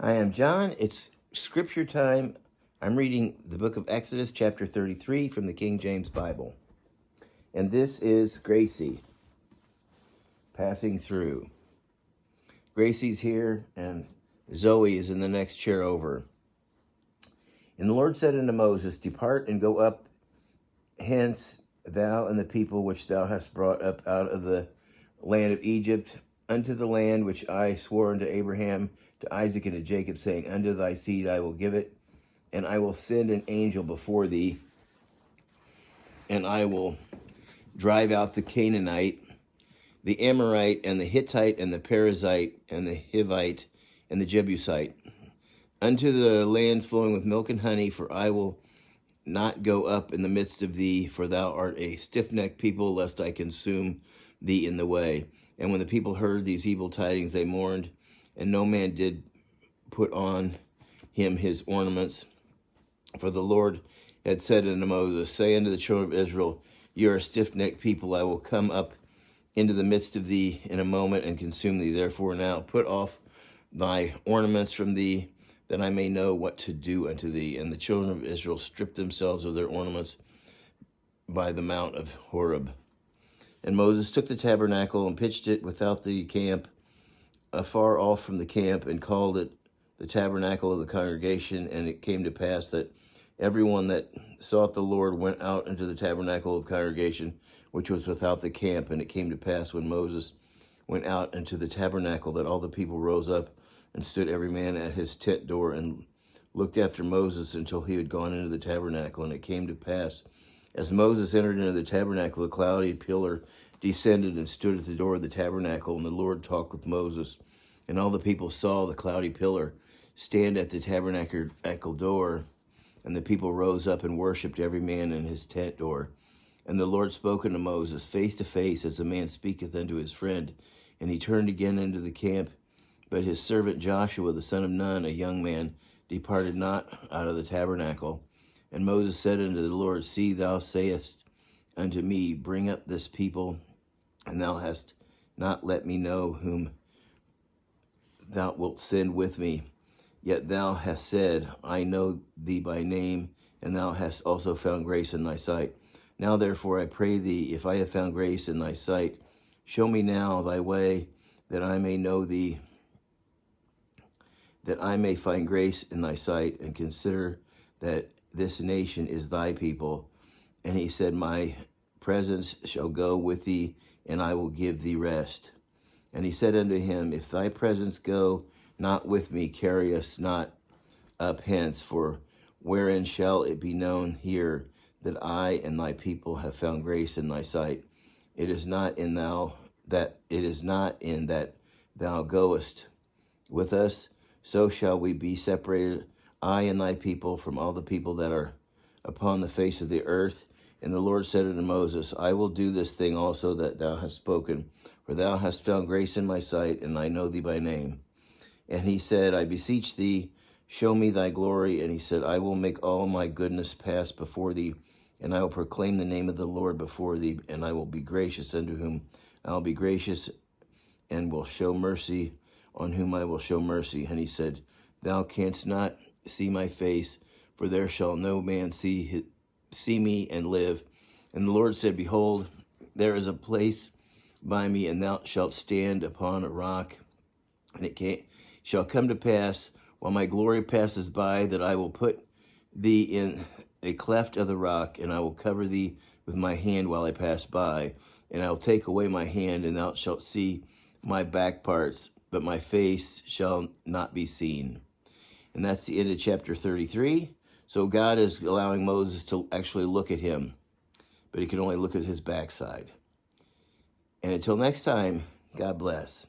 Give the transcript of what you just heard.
I am John. It's scripture time. I'm reading the book of Exodus, chapter 33 from the King James Bible. And this is Gracie passing through. Gracie's here, and Zoe is in the next chair over. And the Lord said unto Moses, Depart and go up hence, thou and the people which thou hast brought up out of the land of Egypt, unto the land which I swore unto Abraham, to Isaac, and to Jacob, saying, Unto thy seed I will give it, and I will send an angel before thee, and I will drive out the Canaanite, the Amorite, and the Hittite, and the Perizzite, and the Hivite, and the Jebusite, unto the land flowing with milk and honey, for I will not go up in the midst of thee, for thou art a stiff-necked people, lest I consume thee in the way. And when the people heard these evil tidings, they mourned, and no man did put on him his ornaments. For the Lord had said unto Moses, Say unto the children of Israel, You are a stiff-necked people, I will come up into the midst of thee in a moment and consume thee. Therefore now put off thy ornaments from thee, that I may know what to do unto thee. And the children of Israel stripped themselves of their ornaments by the mount of Horeb. And Moses took the tabernacle and pitched it without the camp, afar off from the camp, and called it the tabernacle of the congregation. And it came to pass that everyone that sought the Lord went out into the tabernacle of congregation, which was without the camp. And it came to pass when Moses went out into the tabernacle that all the people rose up and stood every man at his tent door and looked after Moses until he had gone into the tabernacle. And it came to pass, as Moses entered into the tabernacle, a cloudy pillar descended and stood at the door of the tabernacle, and the Lord talked with Moses. And all the people saw the cloudy pillar stand at the tabernacle door, and the people rose up and worshipped every man in his tent door. And the Lord spoke unto Moses face to face, as a man speaketh unto his friend. And he turned again into the camp, but his servant Joshua, the son of Nun, a young man, departed not out of the tabernacle. And Moses said unto the Lord, See, thou sayest unto me, Bring up this people, and thou hast not let me know whom thou wilt send with me. Yet thou hast said, I know thee by name, and thou hast also found grace in thy sight. Now therefore I pray thee, if I have found grace in thy sight, show me now thy way, that I may know thee, that I may find grace in thy sight, and consider that this nation is thy people. And he said, My presence shall go with thee, and I will give thee rest. And he said unto him, If thy presence go not with me, carry us not up hence, for wherein shall it be known here that I and thy people have found grace in thy sight? It is not in that thou goest with us, so shall we be separated, I and thy people, from all the people that are upon the face of the earth. And the Lord said unto Moses, I will do this thing also that thou hast spoken, for thou hast found grace in my sight, and I know thee by name. And he said, I beseech thee, show me thy glory. And he said, I will make all my goodness pass before thee, and I will proclaim the name of the Lord before thee, and I will be gracious unto whom I will be gracious, and will show mercy on whom I will show mercy. And he said, Thou canst not see my face, for there shall no man see me and live. And the Lord said, Behold, there is a place by me, and thou shalt stand upon a rock. And it shall come to pass, while my glory passes by, that I will put thee in a cleft of the rock, and I will cover thee with my hand while I pass by. And I will take away my hand, and thou shalt see my back parts, but my face shall not be seen. And that's the end of chapter 33. So God is allowing Moses to actually look at him, but he can only look at his backside. And until next time, God bless.